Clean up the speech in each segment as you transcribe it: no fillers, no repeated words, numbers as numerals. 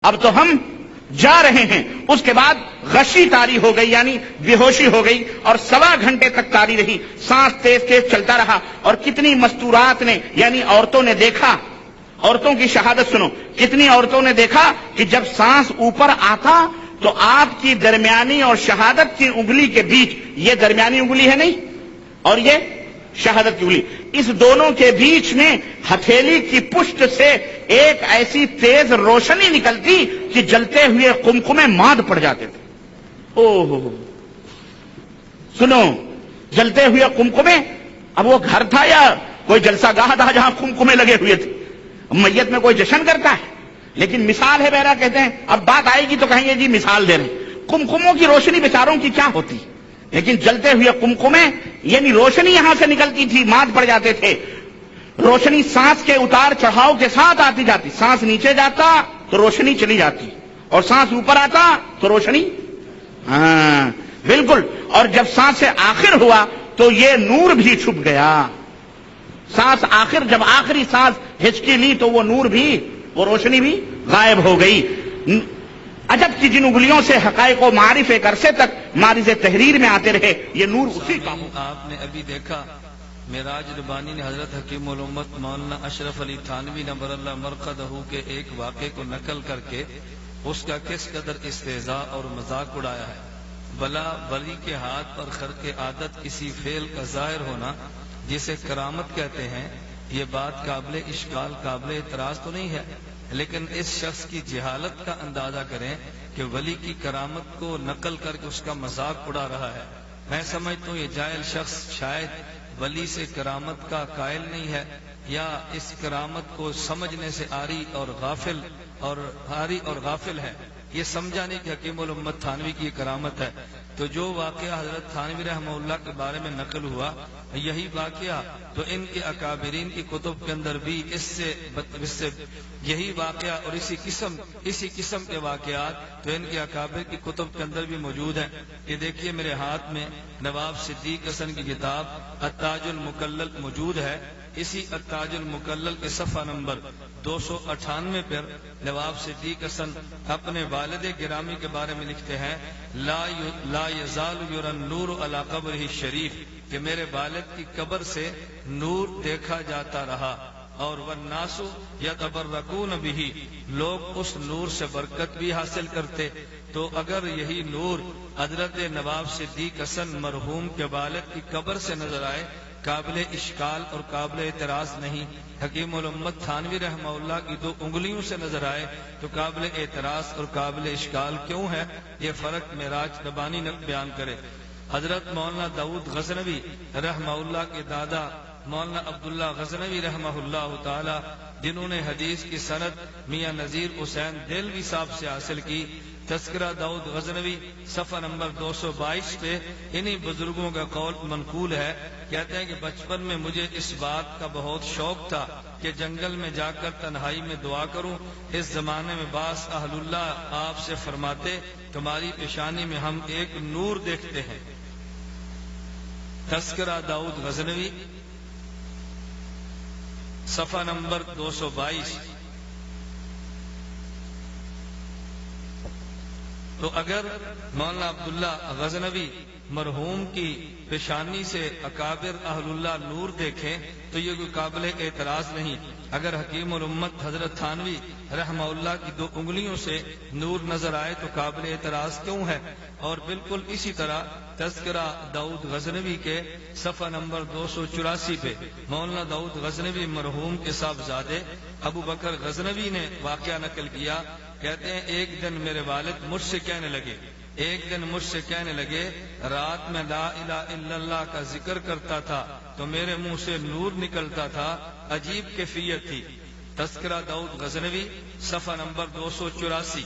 اب تو ہم جا رہے ہیں. اس کے بعد غشی طاری ہو گئی، یعنی بے ہوشی ہو گئی، اور 1.25 گھنٹے تک طاری رہی. سانس تیز تیز چلتا رہا، اور کتنی مستورات نے یعنی عورتوں نے دیکھا. عورتوں کی شہادت سنو، کتنی عورتوں نے دیکھا کہ جب سانس اوپر آتا تو آپ کی درمیانی اور شہادت کی انگلی کے بیچ، یہ درمیانی انگلی ہے نہیں اور یہ شہادت کی انگلی، اس دونوں کے بیچ میں ہتھیلی کی پشت سے ایک ایسی تیز روشنی نکلتی کہ جلتے ہوئے قمقمے ماد پڑ جاتے تھے. اوہ سنو، جلتے ہوئے قمقمے. اب وہ گھر تھا یا کوئی جلسہ گاہ تھا جہاں قمقمے لگے ہوئے تھے؟ میت میں کوئی جشن کرتا ہے، لیکن مثال ہے بہرا کہتے ہیں. اب بات آئے گی تو کہیں گے جی مثال دے رہے ہیں. قمقموں کی روشنی بیچاروں کی کیا ہوتی، لیکن جلتے ہوئے قمقمے یعنی روشنی یہاں سے نکلتی تھی، ماد پڑ جاتے تھے. روشنی سانس کے اتار چڑھاؤ کے ساتھ آتی جاتی. سانس نیچے جاتا تو روشنی چلی جاتی، اور سانس اوپر آتا تو روشنی بالکل. اور جب سانس سے آخر ہوا تو یہ نور بھی چھپ گیا. سانس آخر، جب آخری سانس ہچکی لی تو وہ نور بھی، وہ روشنی بھی غائب ہو گئی. عجب کی جن انگلیوں سے حقائق و معارف ایک عرصے تک معرض تحریر میں آتے رہے، یہ نور اسی کا ہو. آپ نے ابھی دیکھا معراج ربانی نے حضرت حکیم الامت مولانا اشرف علی تھانوی نبر اللہ مرقدہ کے ایک واقعے کو نقل کر کے اس کا کس قدر استہزاء اور مذاق اڑایا ہے. بلا ولی کے ہاتھ پر خرق عادت کسی فعل کا ظاہر ہونا جسے کرامت کہتے ہیں، یہ بات قابل اشکال، قابل اعتراض تو نہیں ہے، لیکن اس شخص کی جہالت کا اندازہ کریں کہ ولی کی کرامت کو نقل کر کے اس کا مذاق اڑا رہا ہے. میں سمجھتا ہوں یہ جاہل شخص شاید ولی سے کرامت کا قائل نہیں ہے، یا اس کرامت کو سمجھنے سے آری اور غافل ہے. یہ سمجھا نہیں کہ حکیم الامت تھانوی کی کرامت ہے. تو جو واقعہ حضرت تھانوی رحمہ اللہ کے بارے میں نقل ہوا، یہی واقعہ تو ان کے اکابرین کی کتب کے اندر بھی اس سے یہی واقعہ اور اسی قسم کے واقعات تو ان کے اکابر کی کتب کے اندر بھی موجود ہیں. یہ دیکھیے میرے ہاتھ میں نواب صدیق حسن کی کتاب التاج المکلل موجود ہے. اسی التاج المکلل کے صفحہ نمبر 298 پر نواب صدیق حسن اپنے والد گرامی کے بارے میں لکھتے ہیں، لا یزال یرى النور علی قبرہ الشریف، کہ میرے والد کی قبر سے نور دیکھا جاتا رہا. اور والناس یتبرکون بہ، لوگ اس نور سے برکت بھی حاصل کرتے. تو اگر یہی نور حضرت نواب صدیق حسن مرحوم کے والد کی قبر سے نظر آئے، قابل اشکال اور قابل اعتراض نہیں. حکیم الامت تھانوی رحمہ اللہ کی 2 انگلیوں سے نظر آئے تو قابل اعتراض اور قابل اشکال کیوں ہے؟ یہ فرق معراج ربانی نے بیان کرے. حضرت مولانا داؤد غزنوی رحمہ اللہ کے دادا مولانا عبداللہ غزنوی رحمہ اللہ تعالی، جنہوں نے حدیث کی سند میاں نذیر حسین دہلوی صاحب سے حاصل کی، تذکرہ داؤد غزنوی صفحہ نمبر 222 پہ انہی بزرگوں کا قول منقول ہے. کہتے ہیں کہ بچپن میں مجھے اس بات کا بہت شوق تھا کہ جنگل میں جا کر تنہائی میں دعا کروں. اس زمانے میں بعض اہل اللہ آپ سے فرماتے، تمہاری پیشانی میں ہم ایک نور دیکھتے ہیں. تذکرہ داؤد غزنوی صفحہ نمبر 222. تو اگر مولانا عبداللہ غزنوی مرحوم کی پیشانی سے اکابر اہل اللہ نور دیکھیں تو یہ کوئی قابل اعتراض نہیں. اگر حکیم الامت حضرت تھانوی رحمہ اللہ کی 2 انگلیوں سے نور نظر آئے تو قابل اعتراض کیوں ہے؟ اور بالکل اسی طرح تذکرہ داؤد غزنوی کے صفحہ نمبر 284 پہ مولانا داؤد غزنوی مرحوم کے صاحبزادے ابو بکر غزنوی نے واقعہ نقل کیا. کہتے ہیں ایک دن میرے والد مجھ سے کہنے لگے رات میں لا الہ الا اللہ کا ذکر کرتا تھا تو میرے منہ سے نور نکلتا تھا، عجیب کیفیت تھی. تذکرہ داؤد غزنوی صفحہ نمبر 284.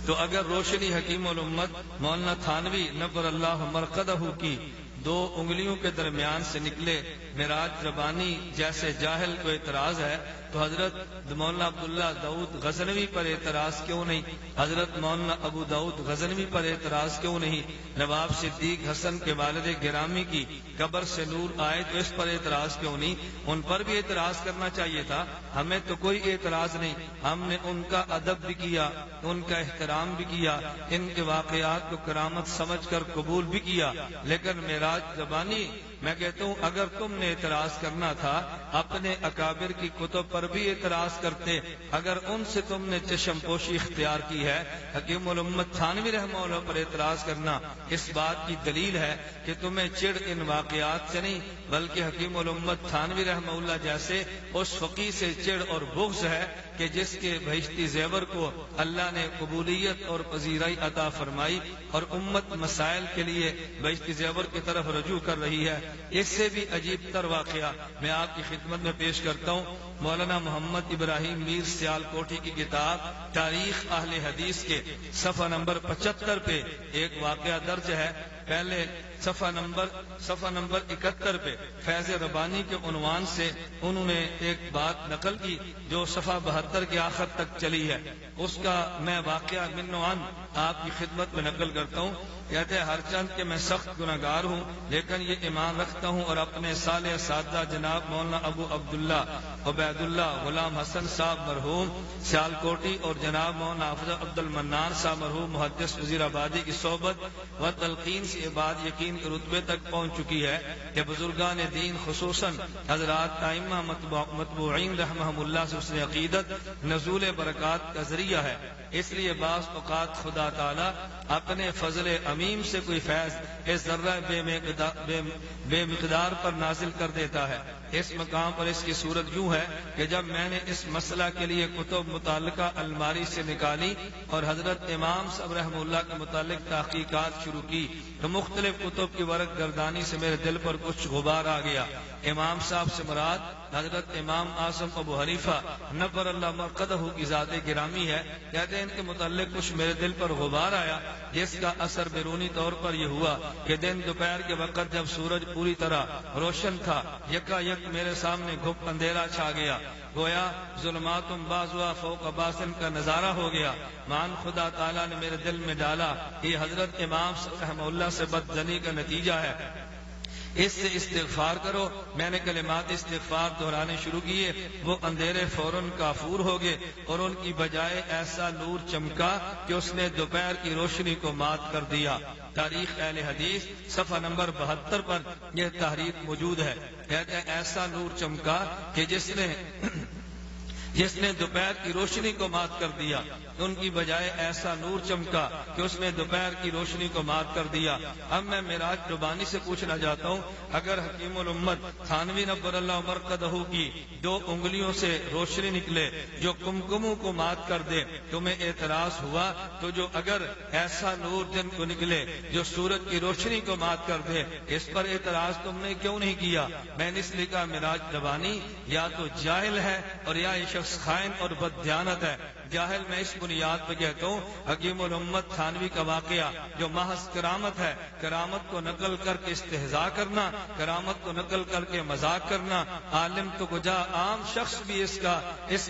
تو اگر روشنی حکیم الامت مولانا تھانوی نبر اللہ مرقدہ کی 2 انگلیوں کے درمیان سے نکلے معراج ربانی جیسے جاہل کو اعتراض ہے تو حضرت مولانا عبداللہ داؤد غزنوی پر اعتراض کیوں نہیں؟ حضرت مولانا ابو داؤد غزنوی پر اعتراض کیوں نہیں؟ نواب صدیق حسن کے والد گرامی کی قبر سے نور آئے تو اس پر اعتراض کیوں نہیں؟ ان پر بھی اعتراض کرنا چاہیے تھا. ہمیں تو کوئی اعتراض نہیں، ہم نے ان کا ادب بھی کیا، ان کا احترام بھی کیا، ان کے واقعات کو کرامت سمجھ کر قبول بھی کیا. لیکن معراج ربانی میں کہتا ہوں اگر تم نے اعتراض کرنا تھا اپنے اکابر کی کتب پر بھی اعتراض کرتے. اگر ان سے تم نے چشم پوشی اختیار کی ہے، حکیم الامت تھانوی رحمہ اللہ پر اعتراض کرنا اس بات کی دلیل ہے کہ تمہیں چڑ ان واقعات سے نہیں بلکہ حکیم الامت تھانوی رحمہ اللہ جیسے اس فقی سے چڑ اور بغض ہے کہ جس کے بہشتی زیور کو اللہ نے قبولیت اور پذیرائی عطا فرمائی اور امت مسائل کے لیے بہشتی زیور کی طرف رجوع کر رہی ہے. اس سے بھی عجیب تر واقعہ میں آپ کی خدمت میں پیش کرتا ہوں. مولانا محمد ابراہیم میر سیال کوٹھی کی کتاب تاریخ اہل حدیث کے صفحہ نمبر 75 پہ ایک واقعہ درج ہے. پہلے صفحہ نمبر 71 پہ فیض ربانی کے عنوان سے انہوں نے ایک بات نقل کی جو صفحہ 72 کے آخر تک چلی ہے. اس کا میں واقعہ من و عن آپ کی خدمت میں نقل کرتا ہوں. کہتے ہیں ہر چند کہ میں سخت گناہگار ہوں لیکن یہ ایمان رکھتا ہوں اور اپنے صالح اساتذہ جناب مولانا ابو عبداللہ عبید اللہ غلام حسن صاحب مرحوم سیال کوٹی اور جناب مولانا حافظ عبد المنان صاحب مرحوم محدث وزیر آبادی کی صحبت و تلقین سے بعد یقین کے رتبے تک پہنچ چکی ہے کہ بزرگان دین خصوصاً حضرات ائمہ متبوعین رحمہم اللہ سے حسن عقیدت نزول برکات کا ذریعہ ہے. اس لیے بعض اوقات خدا تعالی اپنے فضل عمیم سے کوئی فیض اس ذرہ بے مقدار پر نازل کر دیتا ہے. اس مقام پر اس کی صورت یوں ہے کہ جب میں نے اس مسئلہ کے لیے کتب متعلقہ الماری سے نکالی اور حضرت امام صاحب رحمہ اللہ کے متعلق تحقیقات شروع کی تو مختلف کتب کی ورق گردانی سے میرے دل پر کچھ غبار آ گیا. امام صاحب سے مراد حضرت امام اعظم ابو حنیفہ نبر اللہ مرقدہ کی ذات گرامی ہے. کہتے ہیں ان کے متعلق کچھ میرے دل پر غبار آیا جس کا اثر بیرونی طور پر یہ ہوا کہ دن دوپہر کے وقت جب سورج پوری طرح روشن تھا یکا یک میرے سامنے گھپ اندھیرا چھا گیا. گویا ظلمات بعضها فوق بعض کا نظارہ ہو گیا. مان خدا تعالیٰ نے میرے دل میں ڈالا کہ یہ حضرت امام رحمہ اللہ سے بدظنی کا نتیجہ ہے، اس سے استغفار کرو. میں نے کلمات استغفار دہرانے شروع کیے. وہ اندھیرے فوراً کافور ہو گئے اور ان کی بجائے ایسا نور چمکا کہ اس نے دوپہر کی روشنی کو مات کر دیا. تاریخ اہل حدیث صفحہ نمبر 72 پر یہ تحریر موجود ہے. کہتے ہیں ایسا نور چمکا کہ جس نے دوپہر کی روشنی کو مات کر دیا. ان کی بجائے ایسا نور چمکا کہ اس نے دوپہر کی روشنی کو مات کر دیا. اب میں معراج ربانی سے پوچھنا چاہتا ہوں اگر حکیم الامت تھانوی نبر اللہ مرقدہ کی 2 انگلیوں سے روشنی نکلے جو کمکموں کو مات کر دے تمہیں اعتراض ہوا تو جو اگر ایسا نور دن کو نکلے جو سورج کی روشنی کو مات کر دے اس پر اعتراض تم نے کیوں نہیں کیا؟ میں نے اس لیے کہا معراج ربانی یا تو جاہل ہے اور یا یہ شخص خائن اور بددیانت ہے. جاہل میں اس بنیاد پہ کہتا ہوں حکیم الامت تھانوی کا واقعہ جو محض کرامت ہے، کرامت کو نقل کر کے استہزاء کرنا، کرامت کو نقل کر کے مذاق کرنا، عالم تو کجا عام شخص بھی اس کا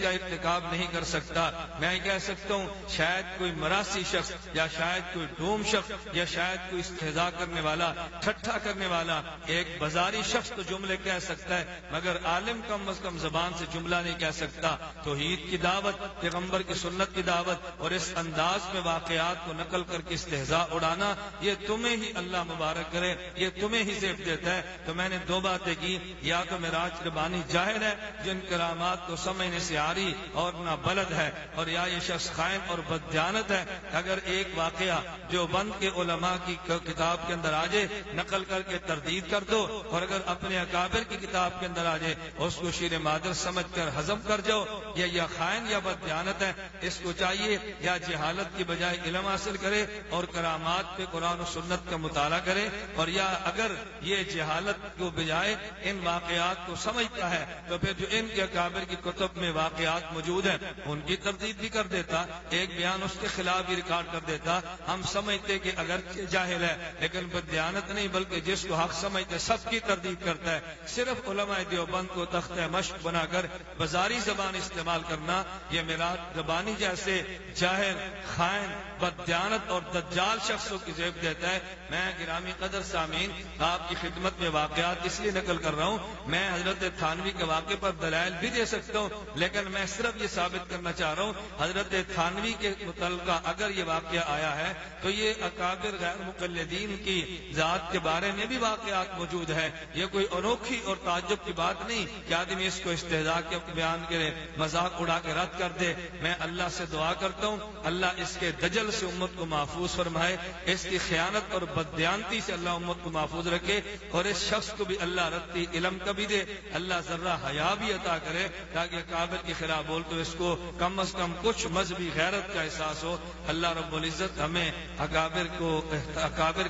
ارتکاب نہیں کر سکتا. میں کہہ سکتا ہوں شاید کوئی مراسی شخص یا شاید کوئی ڈوم شخص یا شاید کوئی استہزاء کرنے والا، ٹھٹھا کرنے والا ایک بازاری شخص تو جملے کہہ سکتا ہے مگر عالم کم از کم زبان سے جملہ نہیں کہہ سکتا. توحید کی دعوت، پیغمبر کی سنت کی دعوت اور اس انداز میں واقعات کو نقل کر کے استہزاء اڑانا یہ تمہیں ہی اللہ مبارک کرے، یہ تمہیں ہی زیب دیتا ہے. تو میں نے 2 باتیں کی، یا تو معراج ربانی جاہل ہے جن کرامات کو سمجھنے سے عاری اور نہ بلد ہے، اور یا یہ شخص خائن اور بددیانت ہے. اگر ایک واقعہ جو بند کے علماء کی کتاب کے اندر آ جائے نقل کر کے تردید کر دو، اور اگر اپنے اکابر کی کتاب کے اندر آ جائے اس کو شیر مادر سمجھ کر حذف ہضم کر جاؤ، یا خائن یا بددیانت ہے، اس کو چاہیے یا جہالت کی بجائے علم حاصل کرے اور کرامات پہ قرآن و سنت کا مطالعہ کرے، اور یا اگر یہ جہالت کو بجائے ان واقعات کو سمجھتا ہے تو پھر جو ان کے اکابر کی کتب میں واقعات موجود ہیں ان کی تردید بھی کر دیتا، ایک بیان اس کے خلاف بھی ریکارڈ کر دیتا۔ ہم سمجھتے کہ اگر جاہل ہے لیکن بددیانت نہیں، بلکہ جس کو حق سمجھتے سب کی تردید کرتا ہے۔ صرف علماء دیوبند کو تختہ مشق بنا کر بازاری زبان استعمال کرنا، یہ میراد زبانی جیسے جاہل، خائن، بددیانت اور دجال شخصوں کی زیب دیتا ہے۔ میں گرامی قدر سامعین آپ کی خدمت میں واقعات اس لیے نقل کر رہا ہوں، میں حضرت تھانوی کے واقعے پر دلائل بھی دے سکتا ہوں، لیکن میں صرف یہ ثابت کرنا چاہ رہا ہوں حضرت تھانوی کے متعلقہ اگر یہ واقعہ آیا ہے تو یہ اکابر غیر مقلدین کی ذات کے بارے میں بھی واقعات موجود ہے۔ یہ کوئی انوکھی اور تعجب کی بات نہیں کہ آدمی اس کو استہزاء کے بیان کرے، مذاق اڑا کے رد کر دے۔ میں اللہ سے دعا کرتا ہوں اللہ اس کے دجل سے امت کو محفوظ فرمائے، اس کی خیانت اور بددیانتی سے اللہ امت کو محفوظ رکھے، اور اس شخص کو بھی اللہ رتی علم کا بھی دے، اللہ ذرہ حیا بھی عطا کرے تاکہ اکابر کے خلاف بول تو اس کو کم از کم کچھ مذہبی غیرت کا احساس ہو۔ اللہ رب العزت ہمیں اکابر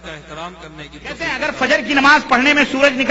کا احترام کرنے کی کہتے ہیں اگر فجر کی نماز پڑھنے میں سورج نکل